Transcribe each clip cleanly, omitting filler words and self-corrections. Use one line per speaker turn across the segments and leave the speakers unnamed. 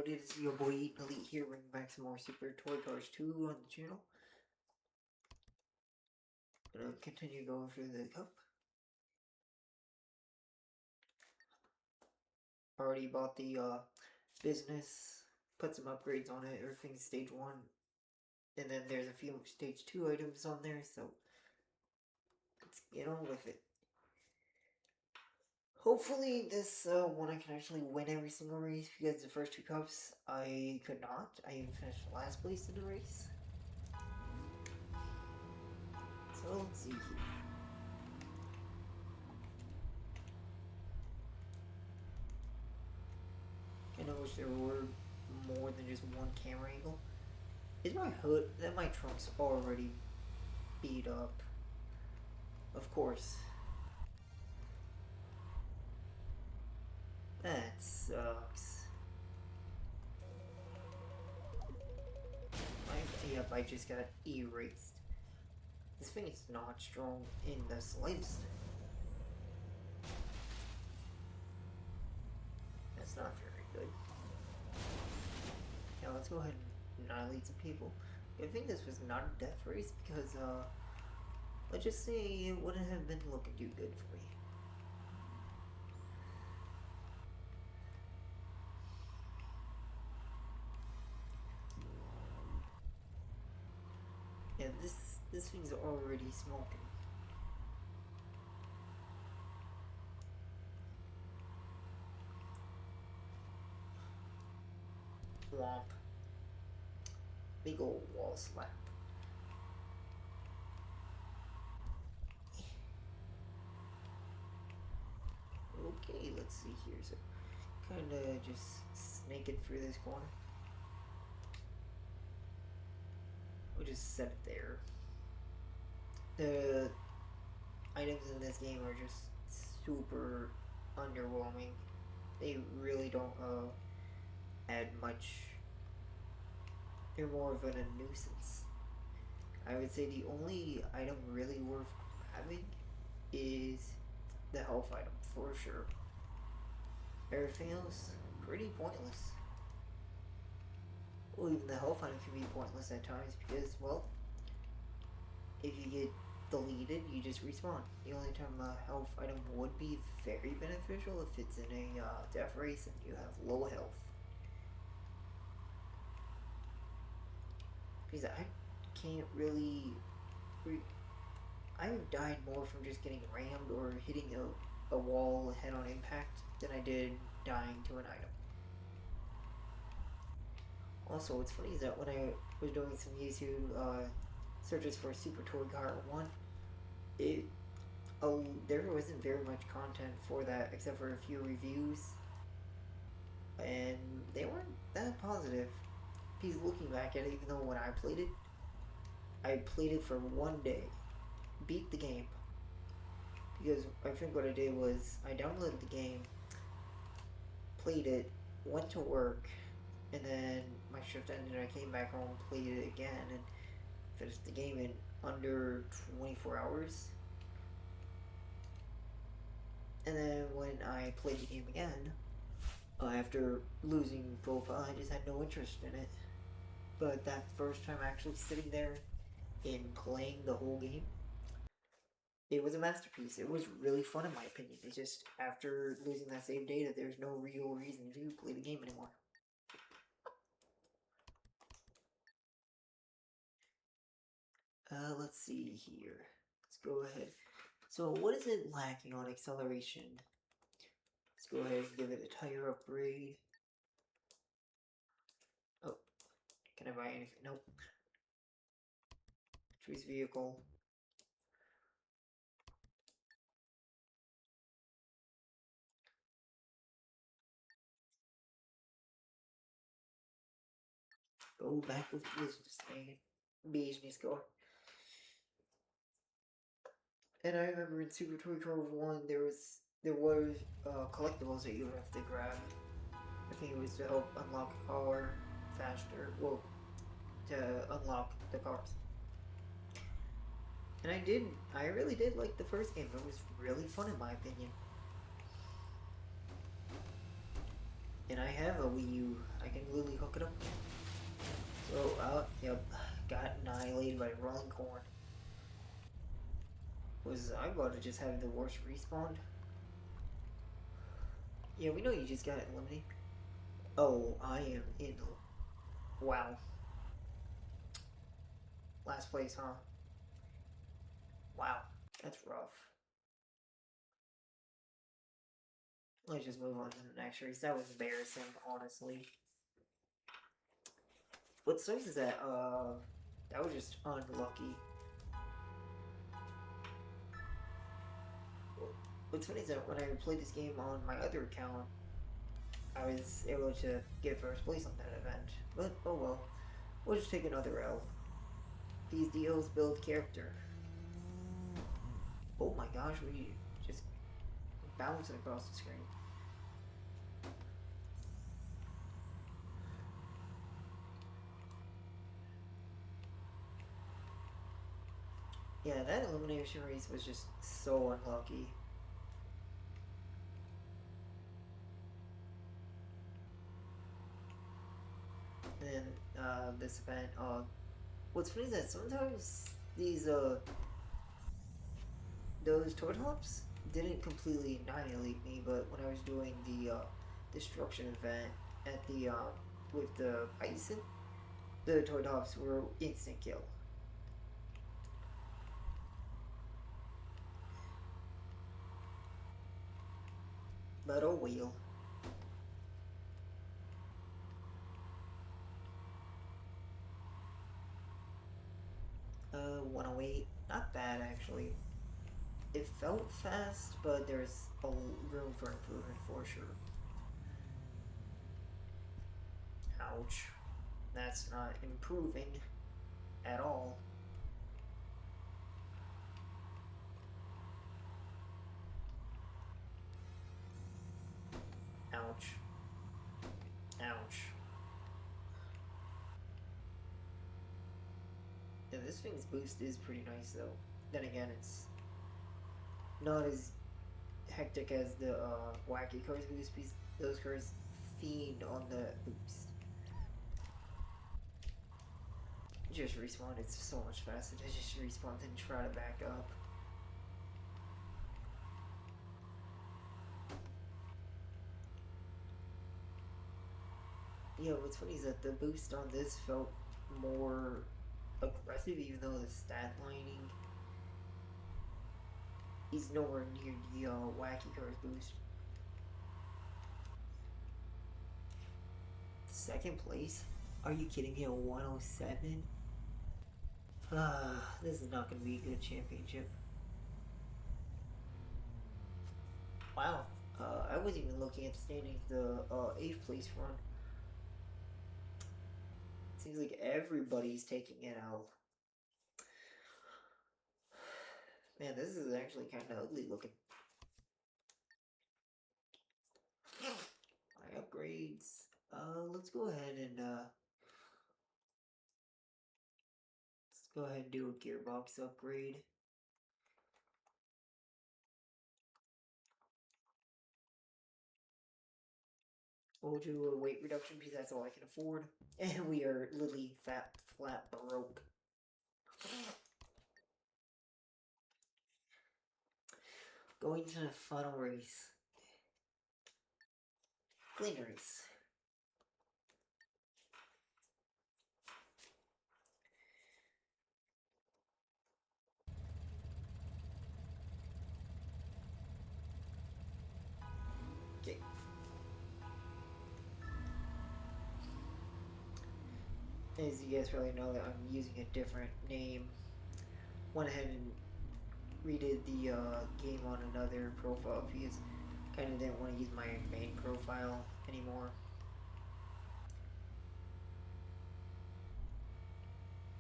it is your boy Elite here, bringing back some more Super Toy Cars 2 on the channel. Gonna continue going through the cup. Already bought the business, put some upgrades on it, everything's stage 1. And then there's a few stage 2 items on there, so let's get on with it. Hopefully this one I can actually win every single race, because the first 2 cups I could not. I even finished last place in the race. So let's see here. I wish there were more than just one camera angle. Is my hood, that my trunk's already beat up? Of course. That sucks. Yep, I just got erased. This thing is not strong in the slightest. That's not very good. Now let's go ahead and annihilate some people. I think this was not a death race because, let's just say it wouldn't have been looking too good for me. Yeah, this thing's already smoking. Womp. Big old wall slap. Okay, let's see here. So, kinda just snake it through this corner. We'll just set it there. The items in this game are just super underwhelming. They really don't add much. They're more of a nuisance. I would say the only item really worth grabbing is the health item, for sure. Everything else, pretty pointless. Well, even the health item can be pointless at times because, well, if you get deleted, you just respawn. The only time a health item would be very beneficial if it's in a death race and you have low health. Because I can't really... I have died more from just getting rammed or hitting a wall head on impact than I did dying to an item. Also, what's funny is that when I was doing some YouTube searches for Super Toy Car 1, there wasn't very much content for that except for a few reviews, and they weren't that positive. Because looking back at it, even though when I played it for one day, beat the game, because I think what I did was I downloaded the game, played it, went to work, and then my shift ended and I came back home, played it again, and finished the game in under 24 hours. And then when I played the game again, after losing profile, I just had no interest in it. But that first time actually sitting there and playing the whole game, it was a masterpiece. It was really fun in my opinion. It's just, after losing that save data, there's no real reason to play the game anymore. Let's see here. Let's go ahead. So what is it lacking on acceleration? Let's go ahead and give it a tire upgrade. Oh, can I buy anything? Nope. Choose vehicle. Go back with business car. And I remember in Super Toy Car 1 there was collectibles that you would have to grab. I think it was to help unlock a car faster, well, to unlock the cars. And I really did like the first game. It was really fun in my opinion. And I have a Wii U. I can look at him. So, yep, got annihilated by Rolling Corn. Was I about to just have the worst respawn? Yeah, we know you just got eliminated. Oh, I am in. Wow. Last place, huh? Wow. That's rough. Let's just move on to the next race. That was embarrassing, honestly. What sucks is that, that was just unlucky. What's funny is that when I played this game on my other account, I was able to get first place on that event. But, oh well. We'll just take another L. These deals build character. Oh my gosh, we just bouncing across the screen. Yeah, that elimination race was just so unlucky. And this event, what's funny is that sometimes these those toad hops didn't completely annihilate me, but when I was doing the destruction event at the with the bison, the toad hops were instant kill. But oh well. 108, not bad actually. It felt fast, but there's a room for improvement for sure. Ouch. That's not improving at all. Ouch. Ouch. Yeah, this thing's boost is pretty nice though. Then again, it's not as hectic as the wacky cars boost because those cars fiend on the boost. Just respawn, it's so much faster to just respawn than try to back up. Yeah, what's funny is that the boost on this felt more aggressive, even though the stat lining is nowhere near the wacky cars boost. Second place? Are you kidding me? A 107? This is not going to be a good championship. Wow. I wasn't even looking at the standings. The 8th place run. Seems like everybody's taking it out. Man, this is actually kind of ugly looking. My upgrades. Let's go ahead and let's go ahead and do a gearbox upgrade. We'll do a weight reduction because that's all I can afford. And we are literally flat broke. Going to the final race. Clean race. Okay. As you guys probably know, that I'm using a different name. Went ahead and redid the game on another profile because kind of didn't want to use my main profile anymore.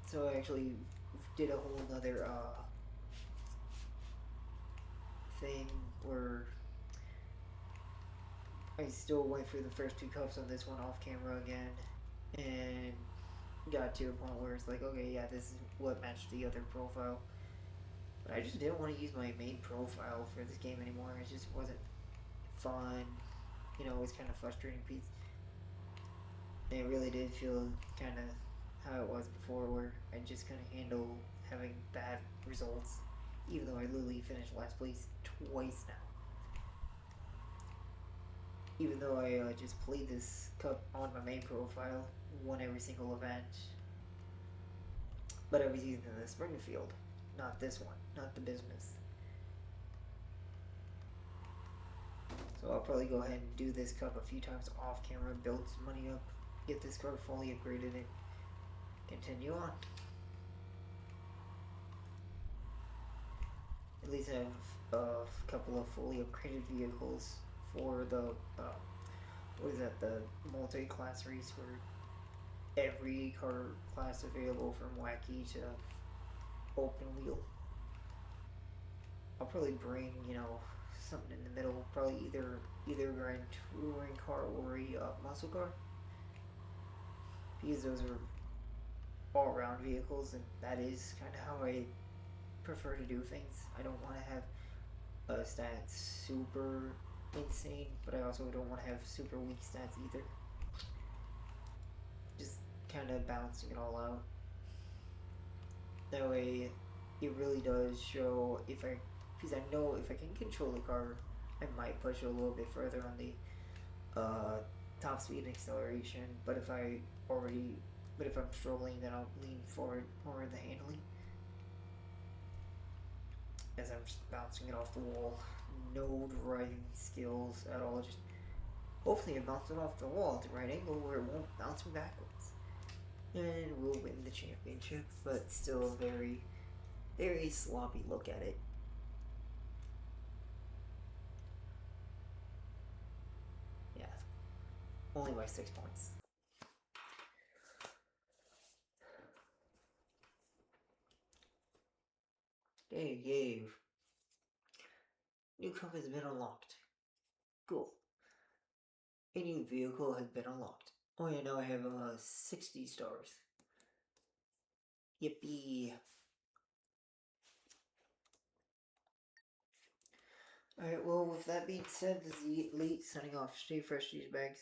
So I actually did a whole nother thing where I still went through the first 2 cups on this one off camera again and got to a point where it's like, okay, yeah, this is what matched the other profile. But I just didn't want to use my main profile for this game anymore. It just wasn't fun. You know, it was kind of frustrating piece. it really did feel kind of how it was before, where I just couldn't handle having bad results, even though I literally finished last place twice now. Even though I just played this cup on my main profile, won every single event, but I was using the Springfield, not this one, not the business. So I'll probably go ahead and do this cup a few times off camera, build some money up, get this card fully upgraded, and continue on. At least have a couple of fully upgraded vehicles for the what is that, the multi-class race, where every car class available from wacky to open wheel. I'll probably bring, something in the middle, probably either Gran touring car or a muscle car, because those are all around vehicles, and that is kind of how I prefer to do things. I don't want to have a stats super insane, but I also don't want to have super weak stats either. Just kind of balancing it all out. That way, it really does show if I, because I know if I can control the car, I might push it a little bit further on the top speed and acceleration. But already, if I'm struggling, then I'll lean forward more in the handling as I'm just bouncing it off the wall. No driving skills at all. Just hopefully I bounce it off the wall at the right angle where it won't bounce me backwards. And we'll win the championship, but still very, very sloppy look at it. Yeah, only by 6 points. Hey, Gabe. New cup has been unlocked. Cool. A new vehicle has been unlocked. Oh yeah, now I have 60 stars. Yippee. Alright, well, with that being said, this is the Elite signing off. Stay fresh, these bags.